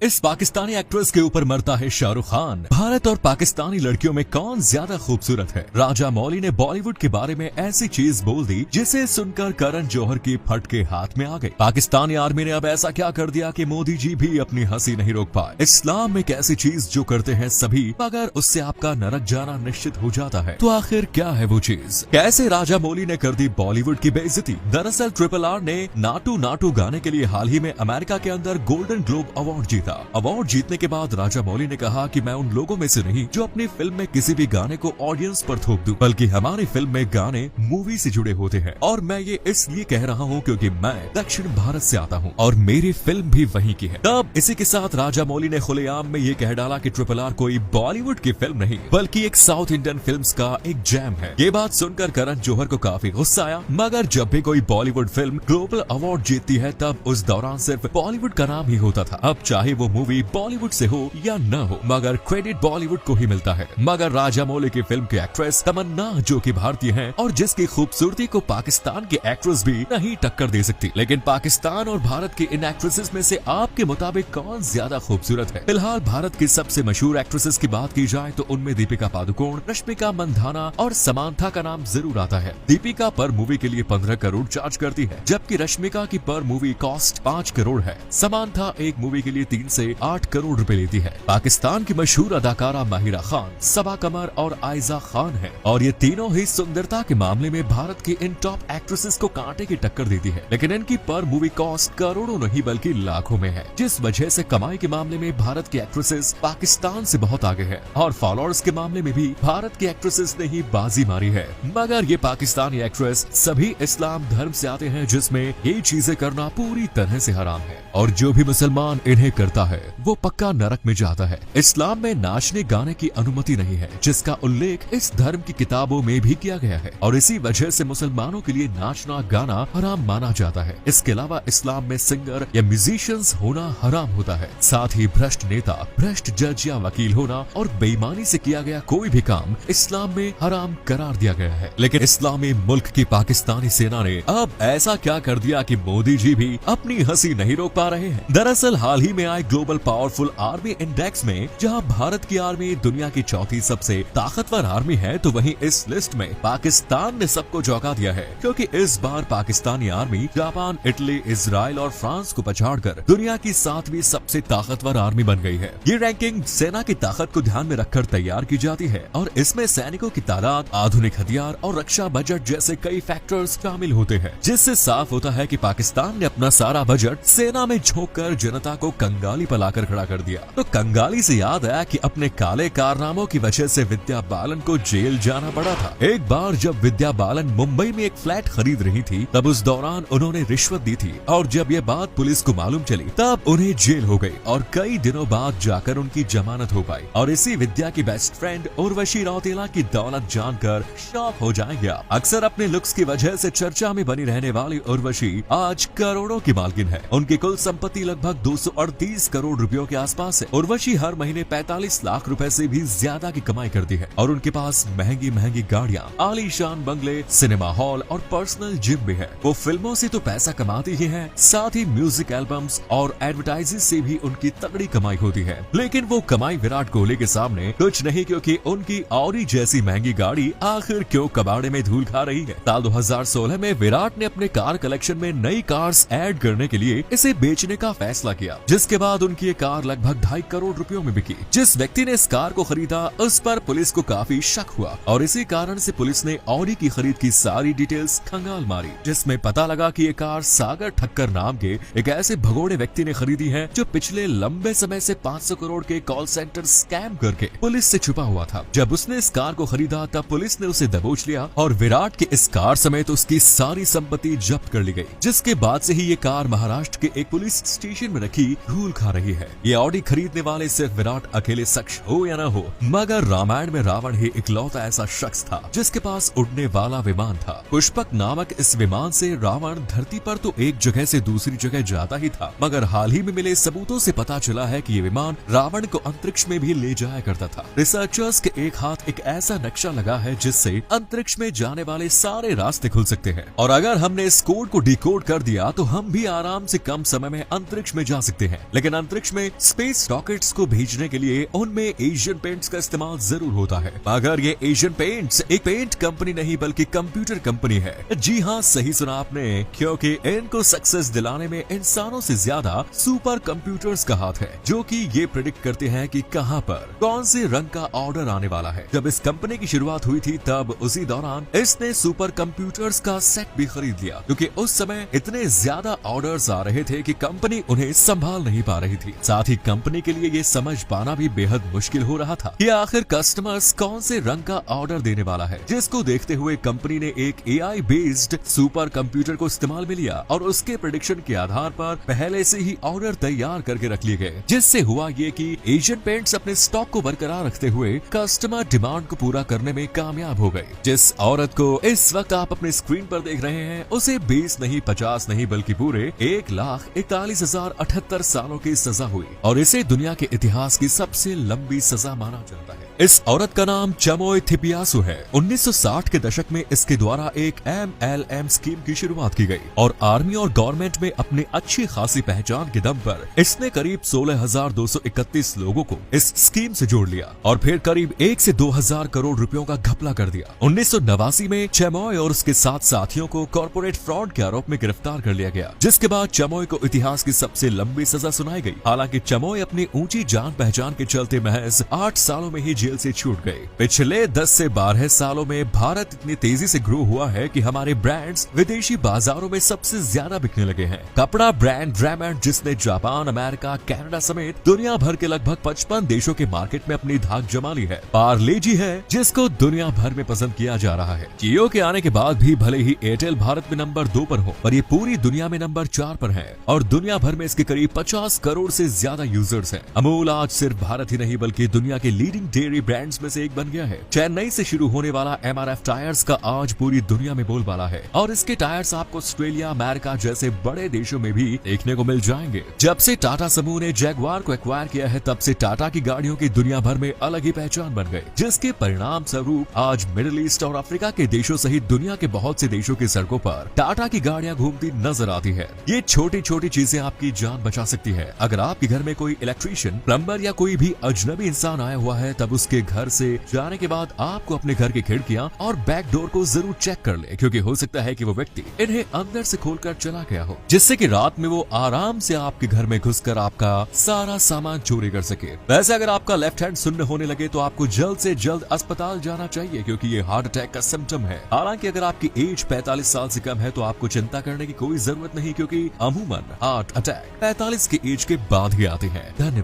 इस पाकिस्तानी एक्ट्रेस के ऊपर मरता है शाहरुख खान। भारत और पाकिस्तानी लड़कियों में कौन ज्यादा खूबसूरत है? राजा मौली ने बॉलीवुड के बारे में ऐसी चीज बोल दी जिसे सुनकर करण जौहर की फटके हाथ में आ गई। पाकिस्तानी आर्मी ने अब ऐसा क्या कर दिया कि मोदी जी भी अपनी हंसी नहीं रोक पाए। इस्लाम में एक ऐसी चीज जो करते हैं सभी, मगर उससे आपका नरक जाना निश्चित हो जाता है। तो आखिर क्या है वो चीज? कैसे राजा मौली ने कर दी बॉलीवुड की बेइज्जती? दरअसल RRR ने नाटू नाटू गाने के लिए हाल ही में अमेरिका के अंदर गोल्डन ग्लोब अवार्ड जीता। अवार्ड जीतने के बाद राजा मौली ने कहा कि मैं उन लोगों में से नहीं जो अपनी फिल्म में किसी भी गाने को ऑडियंस पर थोप दूं, बल्कि हमारी फिल्म में गाने मूवी से जुड़े होते हैं। और मैं ये इसलिए कह रहा हूँ क्योंकि मैं दक्षिण भारत से आता हूँ और मेरी फिल्म भी वहीं की है। तब इसी के साथ राजा मौली ने खुलेआम में ये कह डाला कि RRR कोई बॉलीवुड की फिल्म नहीं बल्कि एक साउथ इंडियन फिल्म्स का एक जैम है। ये बात सुनकर करण जौहर को काफी गुस्सा आया, मगर जब भी कोई बॉलीवुड फिल्म ग्लोबल अवार्ड जीतती है तब उस दौरान सिर्फ बॉलीवुड का नाम ही होता था। अब चाहे वो मूवी बॉलीवुड से हो या न हो, मगर क्रेडिट बॉलीवुड को ही मिलता है। मगर राजा मौली की फिल्म की एक्ट्रेस तमन्ना, जो कि भारतीय हैं और जिसकी खूबसूरती को पाकिस्तान के एक्ट्रेस भी नहीं टक्कर दे सकती, लेकिन पाकिस्तान और भारत की इन एक्ट्रेसेस में से आपके मुताबिक कौन ज्यादा खूबसूरत है? फिलहाल भारत की सबसे मशहूर एक्ट्रेसेस की बात की जाए तो उनमें दीपिका पादुकोण, रश्मिका मंदाना और समांथा का नाम जरूर आता है। दीपिका पर मूवी के लिए 15 करोड़ चार्ज करती है, जबकि रश्मिका की पर मूवी कॉस्ट 5 करोड़ है। समांथा एक मूवी के लिए 3 से 8 करोड़ रुपए लेती है। पाकिस्तान की मशहूर अदाकारा माहिरा खान, सबा कमर और आयजा खान है और ये तीनों ही सुंदरता के मामले में भारत की इन टॉप एक्ट्रेसेस को कांटे की टक्कर देती है, लेकिन इनकी पर मूवी कॉस्ट करोड़ों नहीं बल्कि लाखों में है, जिस वजह से कमाई के मामले में भारत की एक्ट्रेसेस पाकिस्तान से बहुत आगे है और फॉलोअर्स के मामले में भी भारत की एक्ट्रेसेस ने ही बाजी मारी है। मगर ये पाकिस्तानी एक्ट्रेस सभी इस्लाम धर्म से आते हैं, जिसमें ये चीजें करना पूरी तरह से हराम है और जो भी मुसलमान इन्हें करता है वो पक्का नरक में जाता है। इस्लाम में नाचने गाने की अनुमति नहीं है, जिसका उल्लेख इस धर्म की किताबों में भी किया गया है और इसी वजह से मुसलमानों के लिए नाचना गाना हराम माना जाता है। इसके अलावा इस्लाम में सिंगर या म्यूजिशियंस होना हराम होता है। साथ ही भ्रष्ट नेता, भ्रष्ट जज या वकील होना और बेईमानी से किया गया कोई भी काम इस्लाम में हराम करार दिया गया है। लेकिन इस्लामी मुल्क की पाकिस्तानी सेना ने अब ऐसा क्या कर दिया कि मोदी जी भी अपनी हंसी नहीं रोक पा रहे हैं। दरअसल हाल ही में आए ग्लोबल पावरफुल आर्मी इंडेक्स में जहां भारत की आर्मी दुनिया की चौथी सबसे ताकतवर आर्मी है, तो वहीं इस लिस्ट में पाकिस्तान ने सबको चौंका दिया है, क्योंकि इस बार Pakistani army Japan, Italy, Israel और फ्रांस को पछाड़कर दुनिया की 7वीं सबसे ताकतवर आर्मी बन गई है। ये रैंकिंग सेना की ताकत को ध्यान में रखकर तैयार की जाती है और इसमें सैनिकों की तादाद, आधुनिक हथियार और रक्षा बजट जैसे कई फैक्टर्स शामिल होते हैं, जिससे साफ होता है कि पाकिस्तान ने अपना सारा बजट सेना में झोंककर जनता को कंगाली पर लाकर खड़ा कर दिया। तो कंगाली से याद आया कि अपने काले कारनामों की वजह से विद्या बालन को जेल जाना पड़ा था। एक बार जब विद्या बालन मुंबई में एक फ्लैट खरीद रही थी, तब उस दौरान उन्होंने रिश्वत दी थी और जब ये बात पुलिस को मालूम चली तब उन्हें जेल हो गई और कई दिनों बाद जाकर उनकी जमानत हो पाई। और इसी विद्या की बेस्ट फ्रेंड उर्वशी रौतेला की दौलत जानकर शॉक हो जाएंगे। अक्सर अपने लुक्स की वजह से चर्चा में बनी रहने वाली उर्वशी आज करोड़ों की मालकिन है। उनकी कुल संपत्ति लगभग 238 करोड़ रुपयों के आसपास है। उर्वशी हर महीने 45 लाख रुपए से भी ज्यादा की कमाई करती है और उनके पास महंगी महंगी गाड़ियां, आलीशान बंगले, सिनेमा हॉल और पर्सनल जिम भी है। वो फिल्मों से तो पैसा कमाती ही है, साथ ही म्यूजिक एल्बम्स और एडवर्टाइजिंग से भी उनकी तगड़ी कमाई होती है। लेकिन वो कमाई विराट कोहली के सामने कुछ नहीं, क्योंकि उनकी ऑडी जैसी महंगी गाड़ी आखिर क्यों कबाड़े में धूल खा रही है। साल 2016 में विराट ने अपने कार कलेक्शन में नई कार्स ऐड करने के लिए इसे बेचने का फैसला किया, जिसके बाद उनकी ये कार लगभग 2.5 करोड़ रुपयों में बिकी। जिस व्यक्ति ने इस कार को खरीदा उस पर पुलिस को काफी शक हुआ और इसी कारण से पुलिस ने ऑडी की खरीद की सारी डिटेल्स खंगाल मारी, जिसमें पता लगा कि ये कार सागर ठक्कर नाम के एक ऐसे भगोड़े व्यक्ति ने खरीदी है जो पिछले लंबे समय से 500 करोड़ के कॉल सेंटर स्कैम करके पुलिस से छुपा हुआ था। जब उसने इस कार को खरीदा तब पुलिस ने उसे दबोच लिया और विराट के इस कार समेत उसकी सारी संपत्ति जब्त कर ली गई, जिसके बाद से ही ये कार महाराष्ट्र के एक पुलिस स्टेशन में रखी धूल खा रही है। ये ऑडी खरीदने वाले सिर्फ विराट अकेले शख्स हो या न हो, मगर रामायण में रावण ही इकलौता ऐसा शख्स था जिसके पास उड़ने वाला विमान था। पुष्पक नामक इस विमान से रावण धरती पर तो एक जगह से दूसरी जगह जाता ही था, मगर हाल ही में मिले सबूतों से पता चला है कि ये विमान रावण को अंतरिक्ष में भी ले जाया करता था। रिसर्चर्स के एक हाथ एक ऐसा नक्शा लगा है जिससे अंतरिक्ष में जाने वाले सारे रास्ते खुल सकते हैं और अगर हमने इस कोड को डिकोड कर दिया तो हम भी आराम से कम समय में अंतरिक्ष में जा सकते हैं। लेकिन लेकिन अंतरिक्ष में स्पेस रॉकेट्स को भेजने के लिए उनमें एशियन पेंट्स का इस्तेमाल जरूर होता है। मगर ये एशियन पेंट्स एक पेंट कंपनी नहीं बल्कि कंप्यूटर कंपनी है। जी हाँ, सही सुना आपने, क्योंकि इनको सक्सेस दिलाने में इंसानों से ज्यादा सुपर कंप्यूटर्स का हाथ है, जो कि ये प्रेडिक्ट करते हैं कि कहां पर कौन से रंग का ऑर्डर आने वाला है। जब इस कंपनी की शुरुआत हुई थी तब उसी दौरान इसने सुपर कंप्यूटर्स का सेट भी खरीद लिया, क्योंकि उस समय इतने ज्यादा ऑर्डर्स आ रहे थे कि कंपनी उन्हें संभाल नहीं पा रही थी। साथ ही कंपनी के लिए ये समझ पाना भी बेहद मुश्किल हो रहा था कि आखिर कस्टमर्स कौन से रंग का ऑर्डर देने वाला है, जिसको देखते हुए कंपनी ने एक AI बेस्ड सुपर कंप्यूटर को इस्तेमाल में लिया और उसके प्रेडिक्शन के आधार पर पहले से ही ऑर्डर तैयार करके रख लिए गए। जिससे हुआ ये कि एशियन पेंट्स अपने स्टॉक को बरकरार रखते हुए कस्टमर डिमांड को पूरा करने में कामयाब हो गए। जिस औरत को इस वक्त आप अपने स्क्रीन पर देख रहे हैं, उसे 20 नहीं 50 नहीं बल्कि पूरे 1,41,078 सालों की सजा हुई और इसे दुनिया के इतिहास की सबसे लंबी सजा माना जाता है। इस औरत का नाम चमोय थिपियासु है। 1960 के दशक में इसके द्वारा एक MLM स्कीम की शुरुआत की गई और आर्मी और गवर्नमेंट में अपनी अच्छी खासी पहचान के दम पर इसने करीब 16,231 लोगों को इस स्कीम से जोड़ लिया और फिर करीब 1 से 2,000 करोड़ रुपयों का घपला कर दिया। 1989 में चमोय और उसके 7 साथियों को कॉर्पोरेट फ्रॉड के आरोप में गिरफ्तार कर लिया गया, जिसके बाद चमोय को इतिहास की सबसे लंबी सजा सुनाई गई। हालांकि चमोय अपनी ऊंची जान पहचान के चलते महज 8 सालों में ही जेल से छूट गए। पिछले 10 से 12 सालों में भारत इतनी तेजी से ग्रो हुआ है कि हमारे ब्रांड्स विदेशी बाजारों में सबसे ज्यादा बिकने लगे हैं। कपड़ा ब्रांड रेमंड, जिसने जापान, अमेरिका, कनाडा समेत दुनिया भर के लगभग 55 देशों के मार्केट में अपनी धाक जमा ली है। पार्ले जी है, जिसको दुनिया भर में पसंद किया जा रहा है। जियो के आने के बाद भी भले ही एयरटेल भारत में नंबर 2 पर हो, पर ये पूरी दुनिया में नंबर 4 पर है और दुनिया भर में इसके करीब 50 करोड़ से ज्यादा यूजर्स हैं। अमूल आज सिर्फ भारत ही नहीं बल्कि दुनिया के लीडिंग डेयरी ब्रांड्स में से एक बन गया है। चेन्नई से शुरू होने वाला MRF टायर्स का आज पूरी दुनिया में बोलबाला है और इसके टायर्स आपको ऑस्ट्रेलिया, अमेरिका जैसे बड़े देशों में भी देखने को मिल जाएंगे। जब से टाटा समूह ने जैगवार को एक्वायर किया है, तब से टाटा की गाड़ियों की दुनिया भर में अलग ही पहचान बन गई, जिसके परिणाम स्वरूप आज मिडिल ईस्ट और अफ्रीका के देशों सहित दुनिया के बहुत से देशों की सड़कों पर टाटा की गाड़ियां घूमती नजर आती है। ये छोटी छोटी चीजें आपकी जान बचा सकती है। अगर आपके घर में कोई इलेक्ट्रीशियन, प्लम्बर या कोई भी अजनबी इंसान आया हुआ है, तब उसके घर से जाने के बाद आपको अपने घर की खिड़कियां और बैक डोर को जरूर चेक कर ले, क्योंकि हो सकता है कि वो व्यक्ति इन्हें अंदर से खोलकर चला गया हो, जिससे कि रात में वो आराम से आपके घर में घुसकर आपका सारा सामान चोरी कर सके। वैसे अगर आपका लेफ्ट हैंड शून्य होने लगे तो आपको जल्द से जल्द अस्पताल जाना चाहिए, क्योंकि ये हार्ट अटैक का सिम्टम है। हालांकि अगर आपकी एज 45 साल से कम है तो आपको चिंता करने की कोई जरूरत नहीं, क्योंकि अमूमन हार्ट अटैक 45 की एज के बाद ही आते हैं। धन्यवाद।